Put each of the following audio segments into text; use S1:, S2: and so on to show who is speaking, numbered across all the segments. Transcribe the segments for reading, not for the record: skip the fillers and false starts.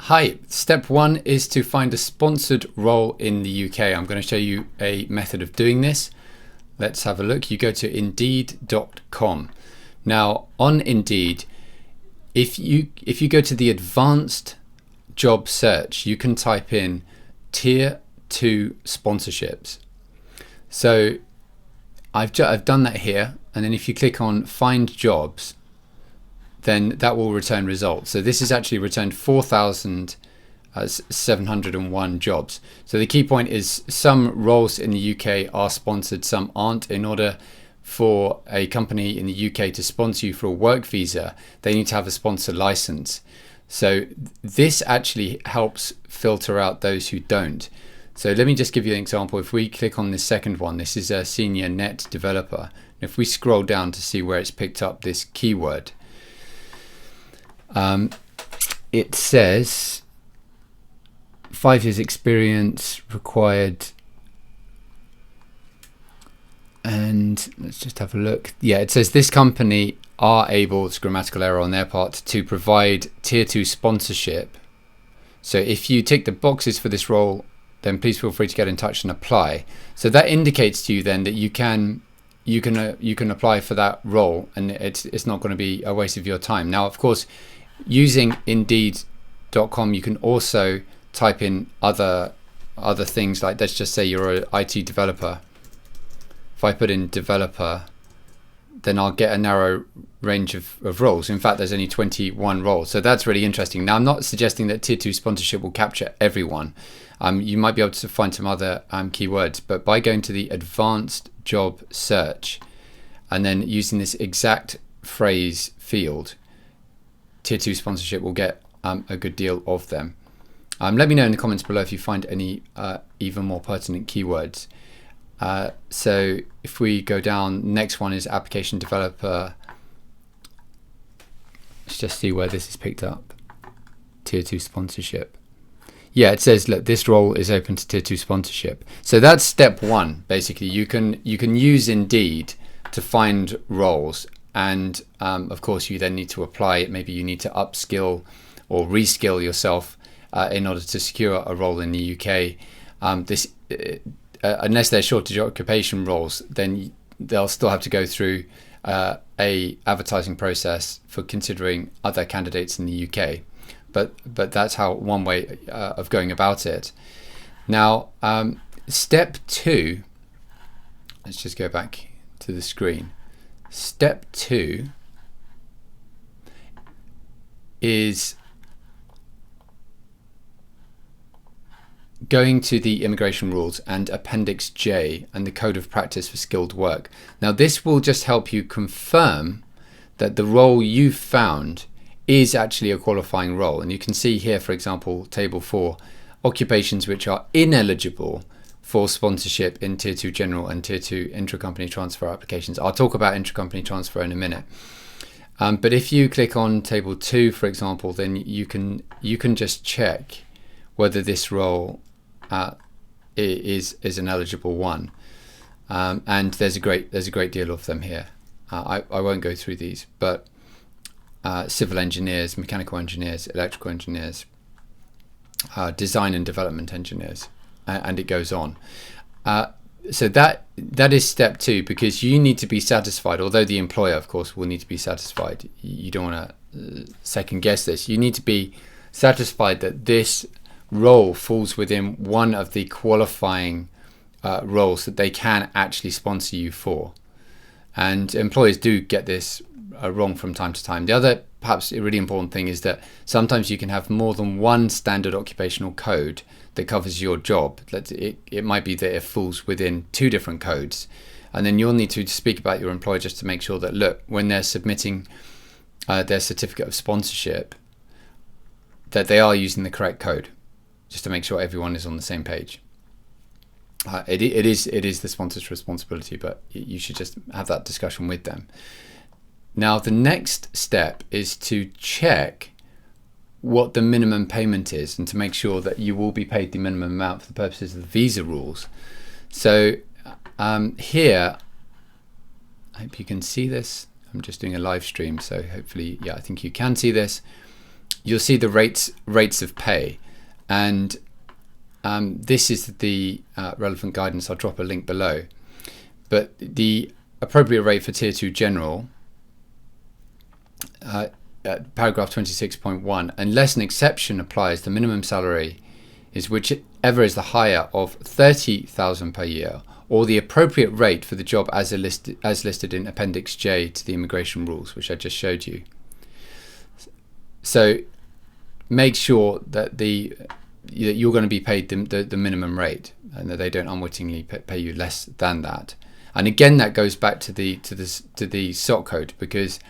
S1: Hi, step one is to find a sponsored role in the UK. I'm going to show you a method of doing this. Let's have a look. You go to Indeed.com. Now on Indeed, if you go to the advanced job search, you can type in tier 2 sponsorships. So I've done that here, and then if you click on find jobs, then that will return results. So this has actually returned 4,701 jobs. So the key point is some roles in the UK are sponsored, some aren't. In order for a company in the UK to sponsor you for a work visa, they need to have a sponsor license. So this actually helps filter out those who don't. So let me just give you an example. If we click on the second one, this is a senior net developer. If we scroll down to see where it's picked up this keyword, it says 5 years experience required, and let's just have a look. Yeah, it says this company are able, it's grammatical error on their part, to provide tier 2 sponsorship. So if you tick the boxes for this role, then please feel free to get in touch and apply. So that indicates to you then that you can apply for that role, and it's not going to be a waste of your time. Now, of course, using Indeed.com, you can also type in other things, like let's just say you're an IT developer. If I put in developer, then I'll get a narrow range of roles. In fact, there's only 21 roles. So that's really interesting. Now, I'm not suggesting that tier 2 sponsorship will capture everyone. You might be able to find some other keywords, but by going to the advanced job search and then using this exact phrase field, tier 2 sponsorship will get a good deal of them. Let me know in the comments below if you find any even more pertinent keywords. So if we go down, next one is application developer. Let's just see where this is picked up. Tier 2 sponsorship. Yeah, it says, look, this role is open to tier 2 sponsorship. So that's step one. Basically, you can use Indeed to find roles, and of course you then need to apply it. Maybe you need to upskill or reskill yourself in order to secure a role in the UK. Unless they're shortage occupation roles, then they'll still have to go through a advertising process for considering other candidates in the UK. But that's how one way of going about it. Now, step 2. Let's just go back to the screen. Step 2 is going to the immigration rules and Appendix J and the Code of Practice for Skilled Work. Now, this will just help you confirm that the role you've found is actually a qualifying role. And you can see here, for example, table 4, occupations which are ineligible for sponsorship in tier 2 general and tier 2 intra-company transfer applications. I'll talk about intra-company transfer in a minute. But if you click on table 2, for example, then you can just check whether this role is an eligible one. And there's a great deal of them here. I won't go through these, but civil engineers, mechanical engineers, electrical engineers, design and development engineers, and it goes on. So that is step 2, because you need to be satisfied, although the employer, of course, will need to be satisfied. You don't want to second guess this. You need to be satisfied that this role falls within one of the qualifying roles that they can actually sponsor you for. And employers do get this wrong from time to time. The other, perhaps a really important thing, is that sometimes you can have more than one standard occupational code that covers your job. It might be that it falls within 2 different codes, and then you'll need to speak about your employer just to make sure that, look, when they're submitting their certificate of sponsorship, that they are using the correct code, just to make sure everyone is on the same page. It is the sponsor's responsibility, but you should just have that discussion with them. Now, the next step is to check what the minimum payment is and to make sure that you will be paid the minimum amount for the purposes of the visa rules. So here, I hope you can see this. I'm just doing a live stream, so hopefully, yeah, I think you can see this. you'll see the rates of pay, and this is the relevant guidance. I'll drop a link below. But the appropriate rate for Tier 2 General, paragraph 26.1, unless an exception applies, the minimum salary is whichever is the higher of 30,000 per year, or the appropriate rate for the job as listed in Appendix J to the immigration rules, which I just showed you. So make sure that you're going to be paid the minimum rate, and that they don't unwittingly pay you less than that. And again, that goes back to the SOC code, because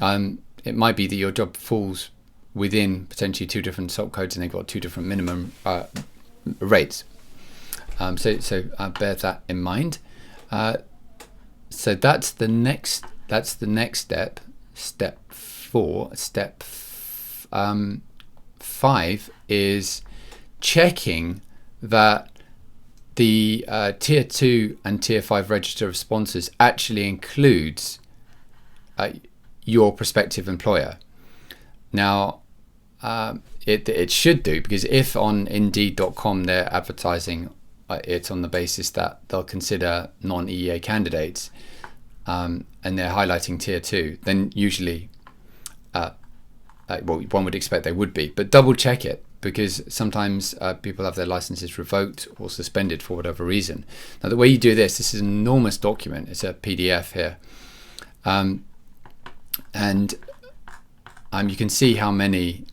S1: it might be that your job falls within potentially two different SOC codes, and they've got two different minimum rates. So bear that in mind. So that's the next step. Step 4. Step 5 is checking that the Tier 2 and Tier 5 register of sponsors actually includes your prospective employer. Now, it should do, because if on Indeed.com they're advertising it on the basis that they'll consider non-EEA candidates, and they're highlighting Tier 2, then usually, well, one would expect they would be. But double check it, because sometimes people have their licenses revoked or suspended for whatever reason. Now, the way you do this is an enormous document. It's a PDF here. And you can see how many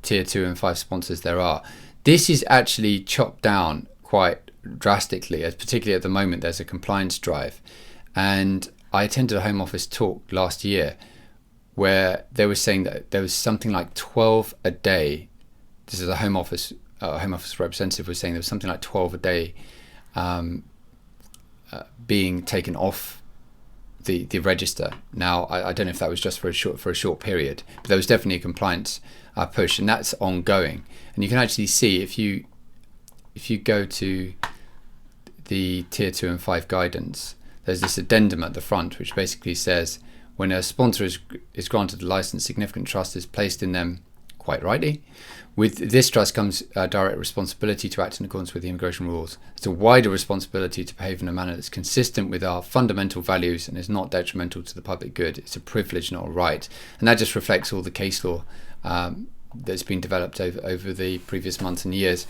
S1: Tier 2 and 5 sponsors there are. This is actually chopped down quite drastically, as particularly at the moment there's a compliance drive. And I attended a Home Office talk last year where they were saying that there was something like 12 a day. This is a Home Office representative was saying there was something like 12 a day being taken off the register. Now, I don't know if that was just for a short period, but there was definitely a compliance push, and that's ongoing. And you can actually see, if you go to the Tier 2 and 5 guidance, there's this addendum at the front which basically says when a sponsor is granted a license, significant trust is placed in them, quite rightly. With this trust comes direct responsibility to act in accordance with the immigration rules. It's a wider responsibility to behave in a manner that's consistent with our fundamental values and is not detrimental to the public good. It's a privilege, not a right. And that just reflects all the case law that's been developed over the previous months and years.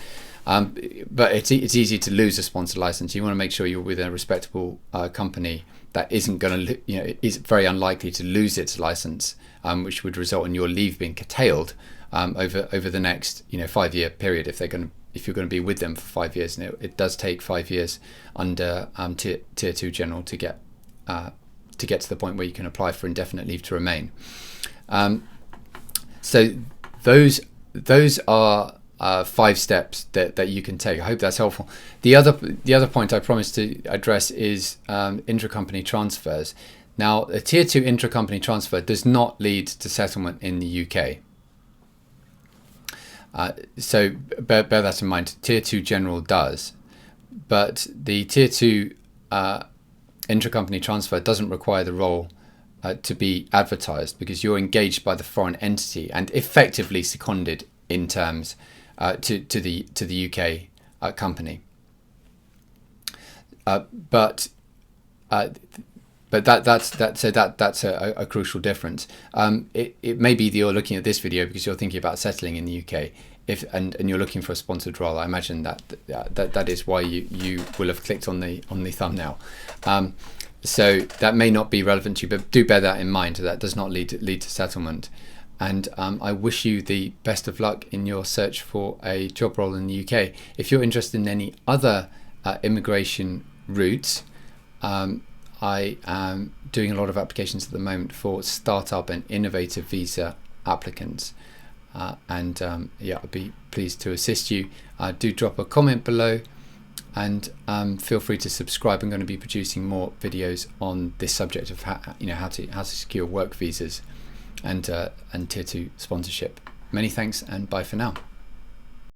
S1: But it's easy to lose a sponsor license. You want to make sure you're with a respectable company that isn't going to, is very unlikely to lose its license, which would result in your leave being curtailed over the next 5-year period if you're going to be with them for 5 years. And it does take 5 years under tier 2 general to get to the point where you can apply for indefinite leave to remain. So those are 5 steps that you can take. I hope that's helpful. The other point I promised to address is intra-company transfers. Now, a Tier 2 intra-company transfer does not lead to settlement in the UK. So bear that in mind. Tier 2 General does, but the Tier 2 intra-company transfer doesn't require the role to be advertised, because you're engaged by the foreign entity and effectively seconded in terms to the UK company. But that's a crucial difference. It may be that you're looking at this video because you're thinking about settling in the UK, and you're looking for a sponsored role. I imagine that is why you will have clicked on the thumbnail. So that may not be relevant to you, but do bear that in mind. That does not lead to settlement. And I wish you the best of luck in your search for a job role in the UK. If you're interested in any other immigration routes, I am doing a lot of applications at the moment for startup and innovative visa applicants. I'd be pleased to assist you. Do drop a comment below, and feel free to subscribe. I'm going to be producing more videos on this subject of how to secure work visas and Tier 2 sponsorship. Many thanks, and bye for now.